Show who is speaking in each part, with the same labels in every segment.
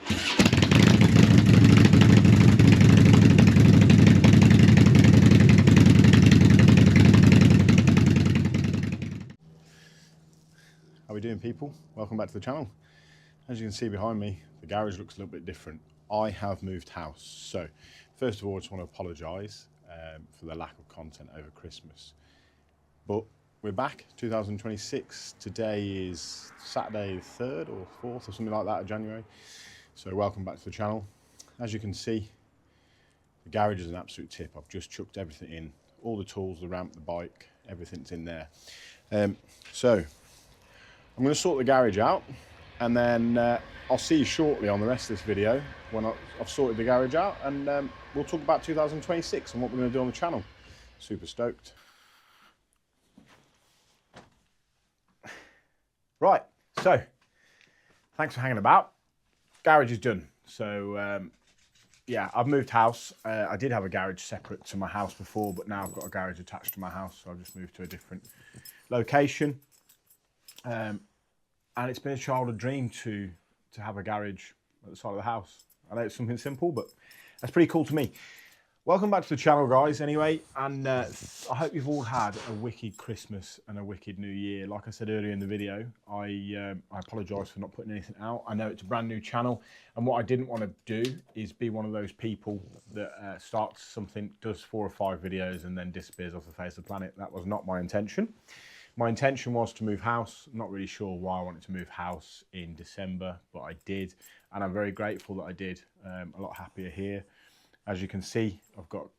Speaker 1: How are we doing, people? Welcome back to the channel. As you can see behind me, the garage looks a little bit different. I have moved house. So first of all, I just want to apologise for the lack of content over Christmas. But we're back, 2026. Today is Saturday 3rd or 4th or something like that of January. So welcome back to the channel. As you can see, the garage is an absolute tip. I've just chucked everything in. All the tools, the ramp, the bike, everything's in there. So I'm going to sort the garage out, and then I'll see you shortly on the rest of this video when I've sorted the garage out, and we'll talk about 2026 and what we're going to do on the channel. Super stoked. Right, so thanks for hanging about. Garage is done. So yeah, I've moved house. I did have a garage separate to my house before, but now I've got a garage attached to my house, so I've just moved to a different location. And it's been a childhood dream to have a garage at the side of the house. I know it's something simple, but that's pretty cool to me. Welcome back to the channel, guys, anyway, and I hope you've all had a wicked Christmas and a wicked New Year. Like I said earlier in the video, I apologise for not putting anything out. I know it's a brand new channel, and what I didn't want to do is be one of those people that starts something, does 4 or 5 videos, and then disappears off the face of the planet. That was not my intention. My intention was to move house. I'm not really sure why I wanted to move house in December, but I did, and I'm very grateful that I did. A lot happier here. As you can see, I've got a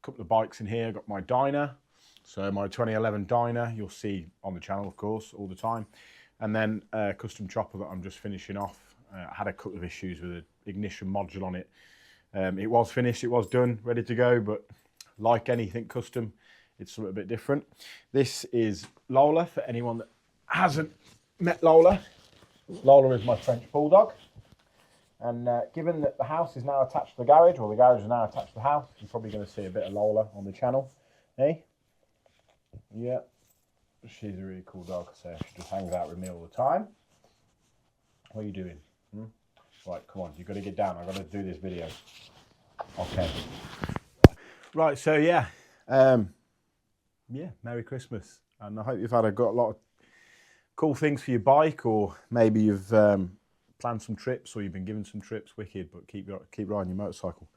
Speaker 1: couple of bikes in here. I've got my Dyna, so my 2011 Dyna, you'll see on the channel, of course, all the time. And then a custom chopper that I'm just finishing off. I had a couple of issues with the ignition module on it. It was finished, it was done, ready to go, but like anything custom, it's something a bit different. This is Lola, for anyone that hasn't met Lola. Lola is my French bulldog. And given that the house is now attached to the garage, or the garage is now attached to the house, you're probably going to see a bit of Lola on the channel. Hey? Yeah. She's a really cool dog, so she just hangs out with me all the time. What are you doing? Right, come on, you've got to get down. I've got to do this video. Okay. Right, so yeah. Yeah, Merry Christmas. And I hope you've got a lot of cool things for your bike, or maybe you've planned some trips, or you've been given some trips. Wicked, but keep riding your motorcycle.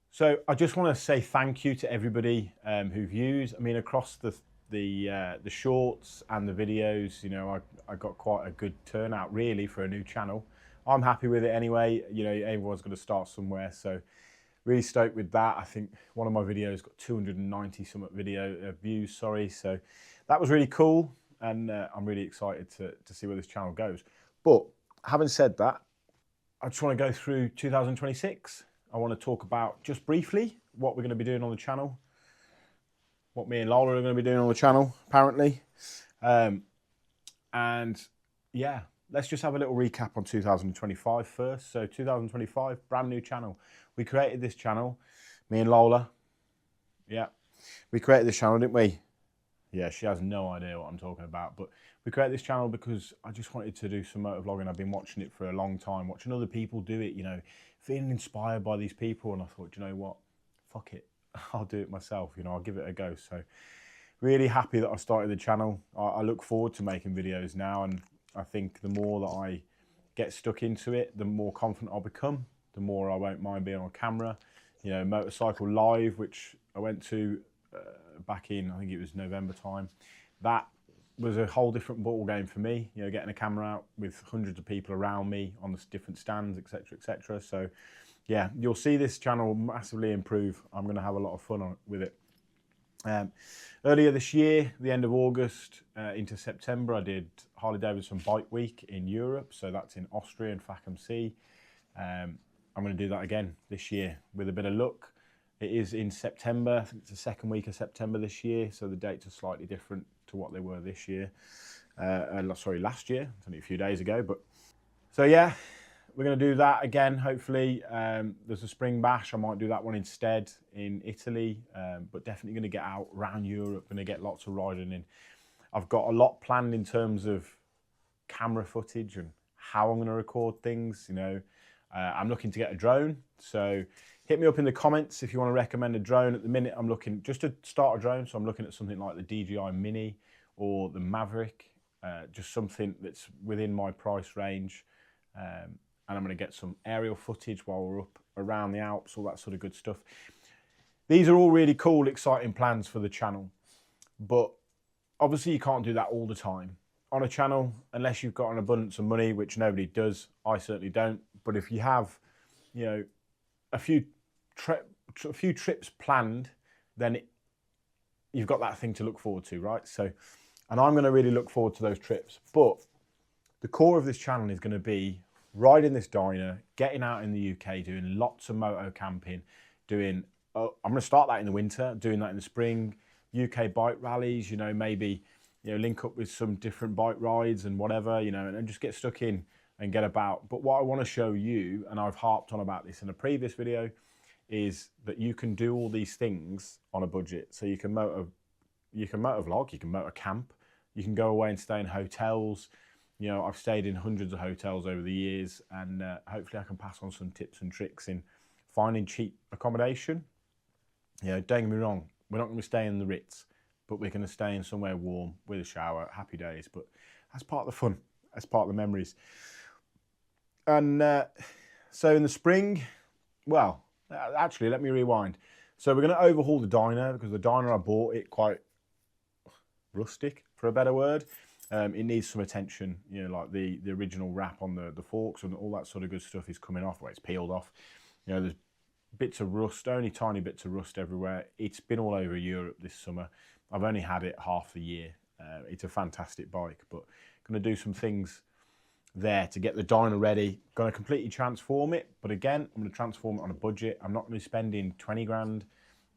Speaker 1: So I just want to say thank you to everybody who views. I mean, across the shorts and the videos, you know, I got quite a good turnout really for a new channel. I'm happy with it anyway. You know, everyone's going to start somewhere, so really stoked with that. I think one of my videos got 290 something views, sorry. So that was really cool, and I'm really excited to see where this channel goes. But having said that, I just want to go through 2026. I want to talk about, just briefly, what we're going to be doing on the channel, what me and Lola are going to be doing on the channel, apparently. And yeah, let's just have a little recap on 2025 first. So 2025, brand new channel. We created this channel, me and Lola. Yeah, we created this channel, didn't we? Yeah, she has no idea what I'm talking about, but we created this channel because I just wanted to do some motovlogging. I've been watching it for a long time, watching other people do it, you know, feeling inspired by these people, and I thought, you know what, fuck it, I'll do it myself, you know, I'll give it a go. So really happy that I started the channel. I look forward to making videos now, and I think the more that I get stuck into it, the more confident I'll become, the more I won't mind being on camera. You know, Motorcycle Live, which I went to back in, I think it was November time, that was a whole different ball game for me, you know, getting a camera out with hundreds of people around me on the different stands, etc, etc. So yeah, you'll see this channel massively improve. I'm going to have a lot of fun with it. Earlier this year, the end of August into September, I did Harley Davidson Bike Week in Europe, so that's in Austria and Fackham Sea. I'm going to do that again this year with a bit of luck. It is in September. I think it's the second week of September this year, so the dates are slightly different to what they were this year. Sorry, last year. It's only a few days ago, but so yeah, we're going to do that again. Hopefully, there's a spring bash. I might do that one instead in Italy, but definitely going to get out around Europe. Going to get lots of riding in. I've got a lot planned in terms of camera footage and how I'm going to record things. You know, I'm looking to get a drone, so hit me up in the comments if you want to recommend a drone. At the minute, I'm looking just to start a drone, so I'm looking at something like the DJI Mini or the Maverick, just something that's within my price range. And I'm going to get some aerial footage while we're up around the Alps, all that sort of good stuff. These are all really cool, exciting plans for the channel, but obviously you can't do that all the time on a channel unless you've got an abundance of money, which nobody does. I certainly don't. But if you have, you know, a few trips planned, then you've got that thing to look forward to, right? So, and I'm going to really look forward to those trips. But the core of this channel is going to be riding this dyno, getting out in the UK, doing lots of moto camping, I'm going to start that in the winter, doing that in the spring, UK bike rallies, you know, maybe, you know, link up with some different bike rides and whatever, you know, and just get stuck in and get about. But what I want to show you, and I've harped on about this in a previous video, is that you can do all these things on a budget. So you can motor vlog, you can motor camp, you can go away and stay in hotels. You know, I've stayed in hundreds of hotels over the years, and hopefully I can pass on some tips and tricks in finding cheap accommodation. You know, don't get me wrong, we're not going to stay in the Ritz, but we're going to stay in somewhere warm with a shower, happy days. But that's part of the fun, that's part of the memories. And so in the spring, well, actually, let me rewind. So we're going to overhaul the dyno, because the dyno I bought, it quite rustic, for a better word. It needs some attention, you know, like the original wrap on the forks and all that sort of good stuff is coming off, where it's peeled off. You know, there's bits of rust, only tiny bits of rust everywhere. It's been all over Europe this summer. I've only had it half the year. It's a fantastic bike, but going to do some things there to get the dyno ready. Going to completely transform it, but again, I'm going to transform it on a budget. I'm not going to be spending 20 grand,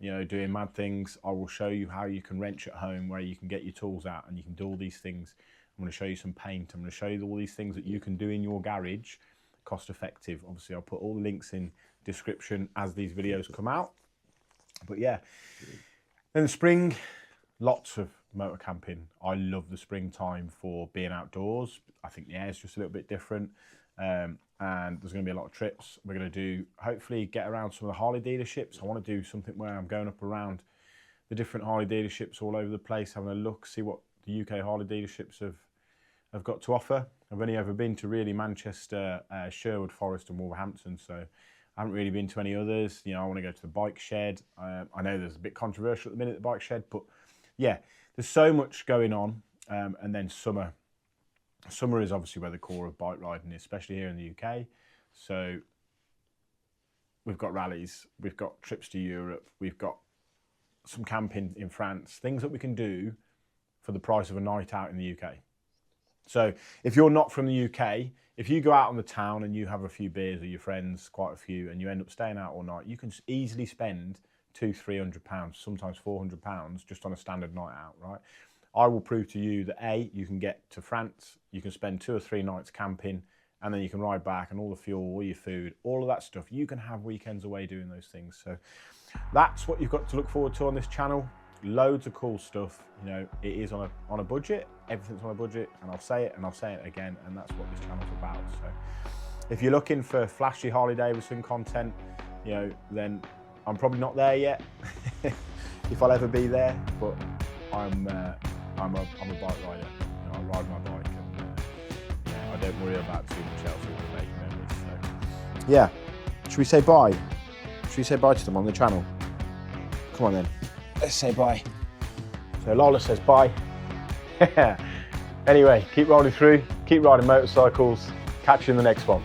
Speaker 1: you know, doing mad things. I will show you how you can wrench at home, where you can get your tools out and you can do all these things. I'm going to show you some paint. I'm going to show you all these things that you can do in your garage, cost effective. Obviously, I'll put all the links in description as these videos come out. But yeah, in the spring, lots of motor camping. I love the springtime for being outdoors. I think the air is just a little bit different. And there's going to be a lot of trips. We're going to do, hopefully, get around some of the Harley dealerships. I want to do something where I'm going up around the different Harley dealerships all over the place, having a look, see what the UK Harley dealerships have got to offer. I've only ever been to really Manchester, Sherwood Forest and Wolverhampton, so I haven't really been to any others. You know, I want to go to the bike shed. I know there's a bit controversial at the minute, the bike shed, but yeah, there's so much going on. And then summer. Summer is obviously where the core of bike riding is, especially here in the UK. So we've got rallies, we've got trips to Europe, we've got some camping in France, things that we can do for the price of a night out in the UK. So if you're not from the UK, if you go out on the town and you have a few beers with your friends, quite a few, and you end up staying out all night, you can easily spend £200–300, sometimes £400 just on a standard night out, right? I will prove to you that A, you can get to France, you can spend 2 or 3 nights camping, and then you can ride back, and all the fuel, all your food, all of that stuff, you can have weekends away doing those things. So that's what you've got to look forward to on this channel. Loads of cool stuff. You know, it is on a budget. Everything's on a budget, and I'll say it and I'll say it again, and that's what this channel's about. So if you're looking for flashy Harley Davidson content, you know, then I'm probably not there yet. If I'll ever be there, but I'm a bike rider. You know, I ride my bike, and yeah, I don't worry about too much else when making memories. So yeah, should we say bye? Should we say bye to them on the channel? Come on then, let's say bye. So Lola says bye. Anyway, keep riding through, keep riding motorcycles. Catch you in the next one.